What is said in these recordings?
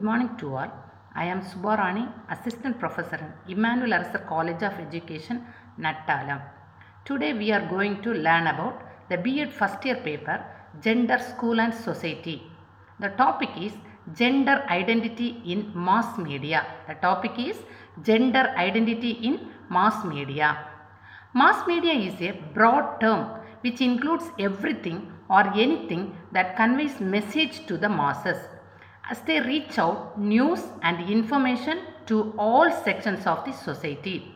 Good morning to all. I am Subarani, Assistant Professor in Immanuel Arasar College of Education, Nattalam. Today we are going to learn about the B.Ed first year paper, Gender, School and Society. The topic is Gender Identity in Mass Media. The topic is Gender Identity in Mass Media. Mass media is a broad term which includes everything or anything that conveys message to the masses as they reach out news and information to all sections of the society.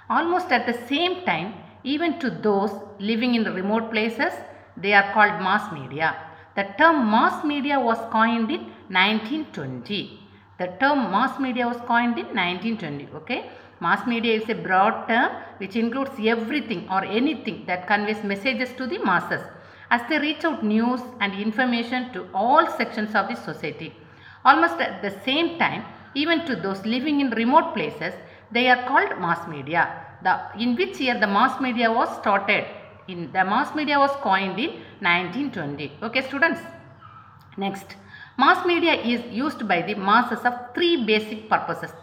Almost at the same time, even to those living in remote places, they are called mass media. The term mass media was coined in 1920. The term mass media was coined in 1920. Okay. Mass media is a broad term which includes everything or anything that conveys messages to the masses as they reach out news and information to all sections of the society. Almost at the same time, even to those living in remote places, they are called mass media. In which year the mass media was started? The mass media was coined in 1920. Okay, students. Next, mass media is used by the masses of three basic purposes.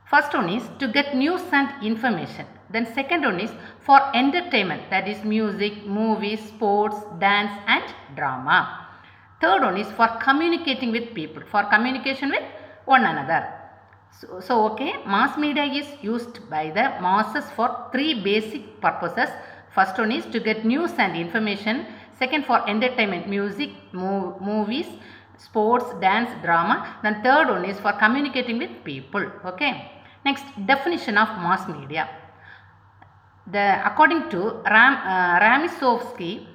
First one is to get news and information. Then second one is for entertainment, that is music, movies, sports, dance and drama. Third one is for communicating with people, for communication with one another. Okay, mass media is used by the masses for three basic purposes. First one is to get news and information. Second, for entertainment, music, movies, sports, dance, drama. Then third one is for communicating with people. Okay. Next, definition of mass media. According to Ramisovsky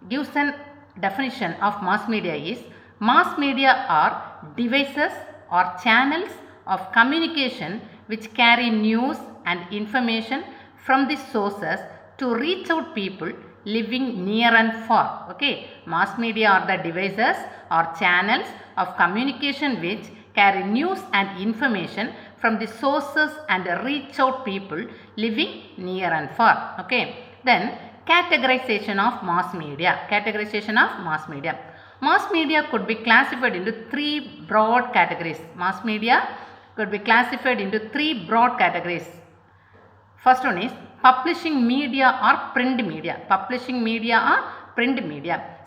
gives an definition of mass media is: mass media are devices or channels of communication which carry news and information from the sources to reach out people living near and far. Okay, mass media are the devices or channels of communication which carry news and information from the sources and reach out people living near and far. Okay, then categorization of mass media. Mass media could be classified into three broad categories. Mass media could be classified into three broad categories. First one is publishing media or print media.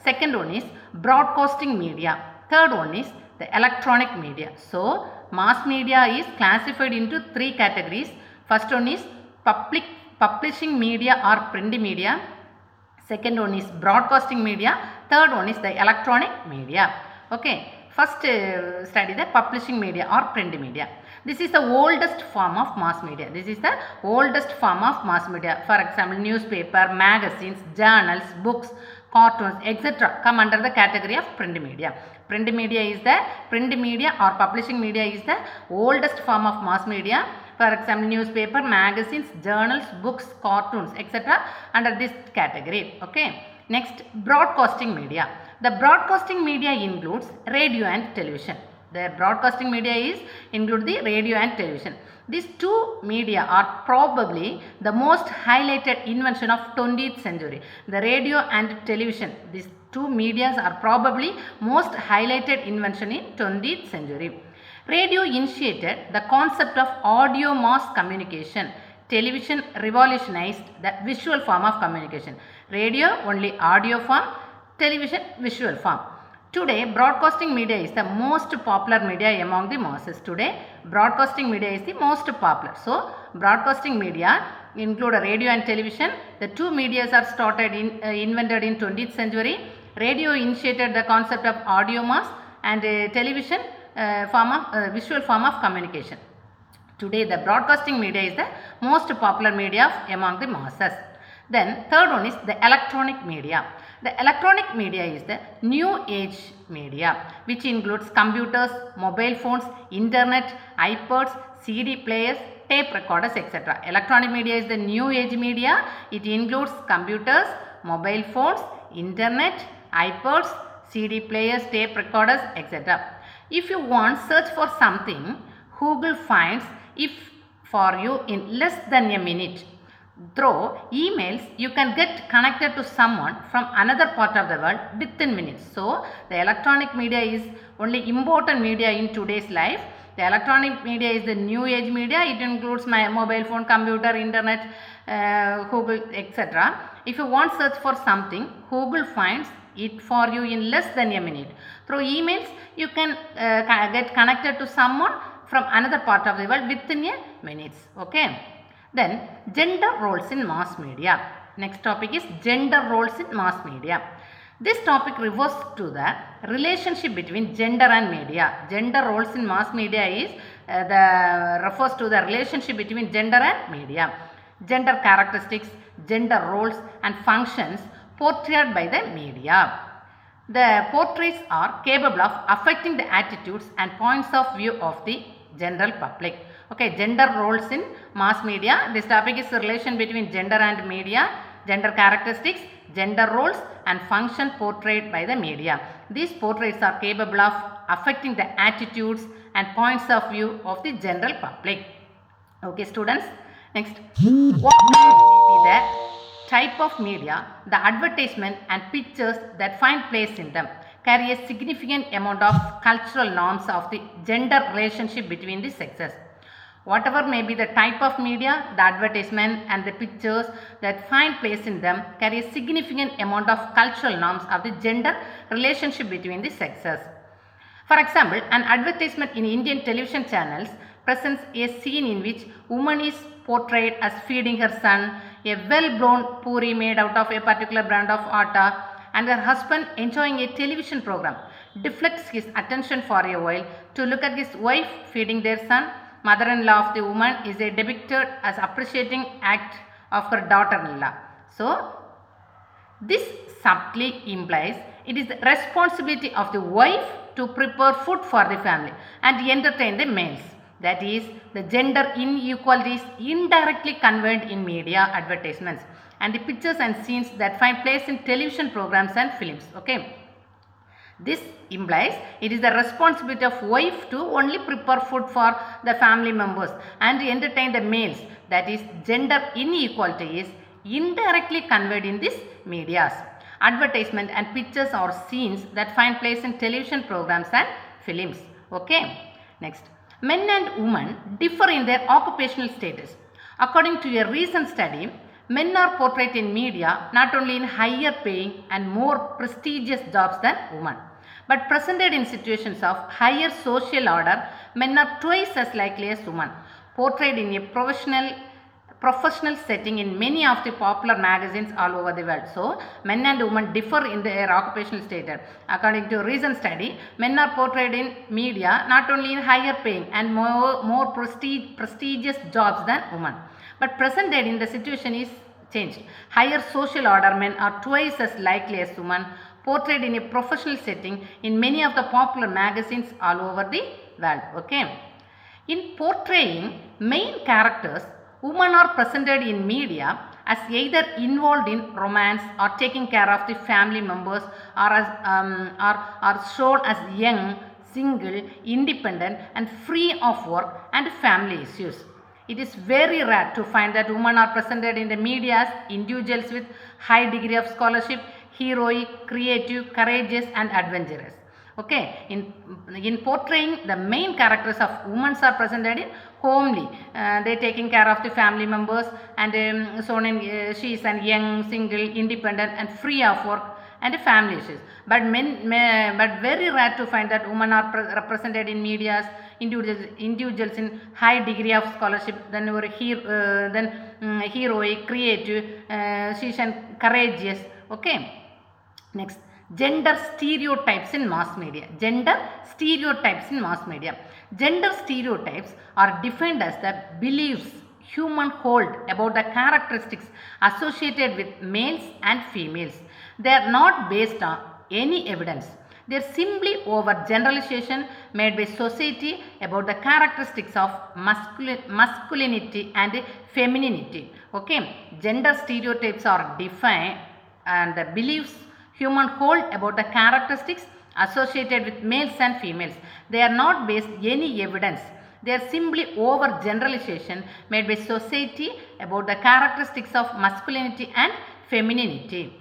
Second one is broadcasting media. Third one is the electronic media. So, mass media is classified into three categories. First one is publishing media or print media. Second one is broadcasting media. Third one is the electronic media. Okay. First study the publishing media or print media. This is the oldest form of mass media. For example, newspaper, magazines, journals, books, cartoons, etc. come under the category of print media. Print media or publishing media is the oldest form of mass media. For example, newspaper, magazines, journals, books, cartoons, etc. under this category. Okay. Next, broadcasting media. The broadcasting media includes radio and television. Include the radio and television. These two media are probably the most highlighted invention of 20th century. The radio and television, these two medias are probably most highlighted invention in 20th century. Radio initiated the concept of audio mass communication. Television revolutionized the visual form of communication. Radio only audio form, television visual form. Today, broadcasting media is the most popular media among the masses. So, broadcasting media include radio and television. The two medias are invented in 20th century. Radio initiated the concept of audio mass and television visual form of communication. Today, the broadcasting media is the most popular media among the masses. Then, third one is the electronic media. The electronic media is the new age media which includes computers, mobile phones, internet, iPods, CD players, tape recorders, etc. Electronic media is the new age media. It includes computers, mobile phones, internet, iPods, CD players, tape recorders, etc. If you want search for something, Google finds it for you in less than a minute. Through emails, you can get connected to someone from another part of the world within minutes. So, the electronic media is only important media in today's life. The electronic media is the new age media. It includes my mobile phone, computer, internet, Google, etc. If you want search for something, Google finds it for you in less than a minute. Through emails, you can get connected to someone from another part of the world within a minutes. Okay. Then gender roles in mass media. Next topic is gender roles in mass media. This topic refers to the relationship between gender and media. Gender roles in mass media is refers to the relationship between gender and media. Gender characteristics, gender roles and functions portrayed by the media. The portraits are capable of affecting the attitudes and points of view of the general public. Okay, gender roles in mass media. This topic is the relation between gender and media, gender characteristics, gender roles and function portrayed by the media. These portraits are capable of affecting the attitudes and points of view of the general public. Okay, students. Next, what may be the type of media, the advertisement and pictures that find place in them carry a significant amount of cultural norms of the gender relationship between the sexes. Whatever may be the type of media, the advertisement and the pictures that find place in them carry a significant amount of cultural norms of the gender relationship between the sexes. For example, an advertisement in Indian television channels presents a scene in which woman is portrayed as feeding her son a well-blown puri made out of a particular brand of atta, and her husband, enjoying a television program, deflects his attention for a while to look at his wife feeding their son. Mother-in-law of the woman is depicted as appreciating act of her daughter-in-law. So, this subtly implies it is the responsibility of the wife to prepare food for the family and entertain the males. That is, the gender inequality is indirectly conveyed in media advertisements and the pictures and scenes that find place in television programs and films. Okay. This implies it is the responsibility of wife to only prepare food for the family members and entertain the males. That is, gender inequality is indirectly conveyed in these medias. Advertisement and pictures or scenes that find place in television programs and films. Okay. Next, men and women differ in their occupational status. According to a recent study, men are portrayed in media not only in higher paying and more prestigious jobs than women, but presented in situations of higher social order. Men are twice as likely as women, portrayed in a professional setting in many of the popular magazines all over the world. So, men and women differ in their occupational status. According to a recent study, men are portrayed in media not only in higher paying and more prestigious jobs than women, but present day in the situation is changed. Higher social order men are twice as likely as women, portrayed in a professional setting in many of the popular magazines all over the world. Okay. In portraying main characters, women are presented in media as either involved in romance or taking care of the family members, or as are shown as young, single, independent and free of work and family issues. It is very rare to find that women are presented in the media as individuals with high degree of scholarship, heroic, creative, courageous and adventurous. Okay, in portraying the main characters of women are presented in homely, they taking care of the family members and shown in she is an young, single, independent and free of work and family issues. But but very rare to find that women are represented in media as individuals in high degree of scholarship, then heroic, creative, she is courageous. Okay. Next, gender stereotypes in mass media. Gender stereotypes in mass media. Gender stereotypes are defined as the beliefs humans hold about the characteristics associated with males and females. They are not based on any evidence. They are simply overgeneralization made by society about the characteristics of masculinity and femininity. Okay, gender stereotypes are defined and the beliefs humans hold about the characteristics associated with males and females. They are not based any evidence. They are simply overgeneralization made by society about the characteristics of masculinity and femininity.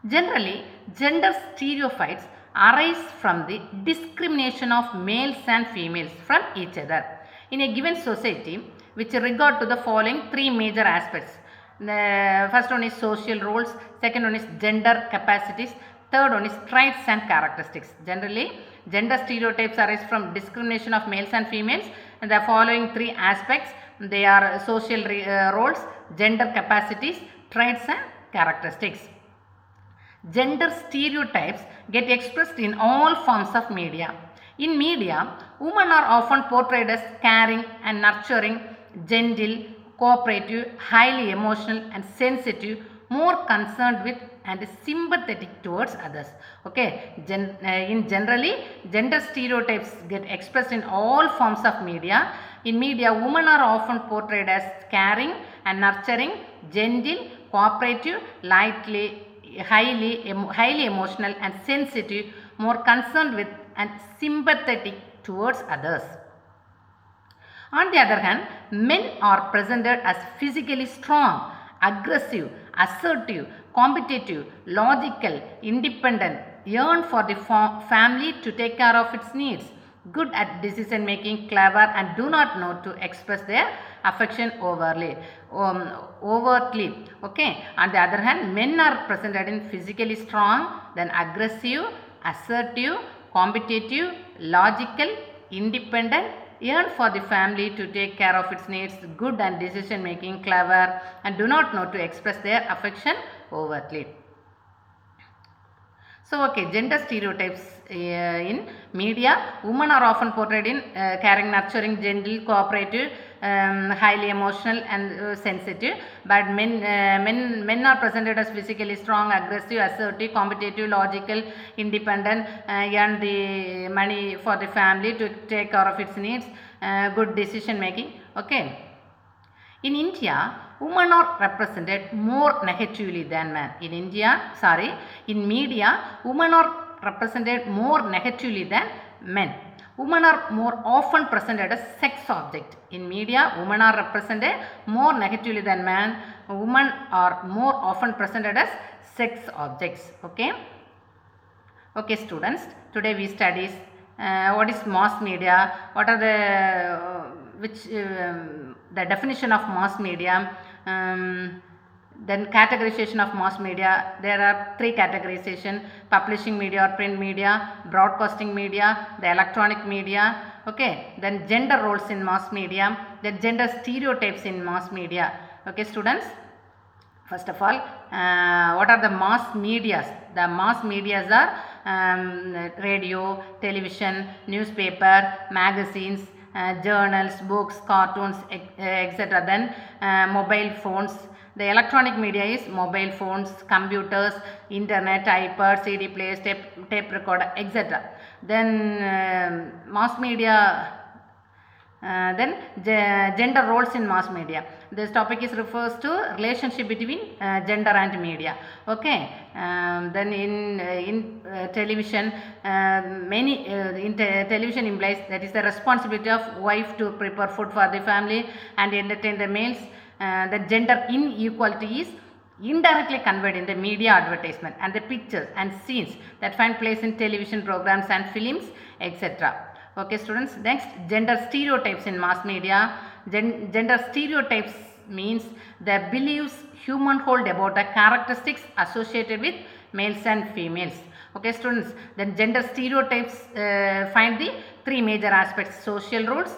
Generally, gender stereotypes arise from the discrimination of males and females from each other in a given society, which regard to the following three major aspects. The first one is social roles, second one is gender capacities, third one is traits and characteristics. Generally, gender stereotypes arise from discrimination of males and females, and the following three aspects, they are social roles, gender capacities, traits and characteristics. Gender stereotypes get expressed in all forms of media. In media, women are often portrayed as caring and nurturing, gentle, cooperative, highly emotional and sensitive, more concerned with and sympathetic towards others. Okay, generally, gender stereotypes get expressed in all forms of media. In media, women are often portrayed as caring and nurturing, gentle, cooperative, highly emotional and sensitive, more concerned with and sympathetic towards others. On the other hand, men are presented as physically strong, aggressive, assertive, competitive, logical, independent, yearn for the family to take care of its needs, good at decision making, clever, and do not know to express their affection overtly. Okay. On the other hand, men are presented in physically strong, then aggressive, assertive, competitive, logical, independent, yearn for the family to take care of its needs, good and decision making, clever, and do not know to express their affection overtly. So, okay, gender stereotypes in media. Women are often portrayed in caring, nurturing, gentle, cooperative, highly emotional and sensitive. But men are presented as physically strong, aggressive, assertive, competitive, logical, independent, earn the money for the family to take care of its needs, good decision making. Okay. In India, women are represented more negatively than men. In media, women are represented more negatively than men. Women are more often presented as sex object. In media, women are represented more negatively than men. Women are more often presented as sex objects. Okay. Okay, students. Today we study what is mass media. What are the definition of mass media. Then categorization of mass media. There are three categorization: publishing media or print media, broadcasting media, the electronic media. Okay, then gender roles in mass media, then gender stereotypes in mass media. Okay, students, first of all, what are the mass medias? The mass medias are radio, television, newspaper, magazines, journals, books, cartoons, etc. Then mobile phones. The electronic media is mobile phones, computers, internet, iPad, CD players, tape recorder, etc. Then mass media. Then gender roles in mass media. This topic refers to relationship between gender and media. Okay. Then in television, television implies that is the responsibility of wife to prepare food for the family and entertain the males. The gender inequality is indirectly conveyed in the media advertisement and the pictures and scenes that find place in television programs and films, etc. Okay, students, next, gender stereotypes in mass media. Gender stereotypes means the beliefs humans hold about the characteristics associated with males and females. Okay, students, then gender stereotypes find the three major aspects: social roles,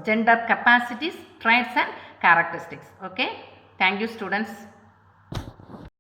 gender capacities, traits and characteristics. Okay, thank you, students.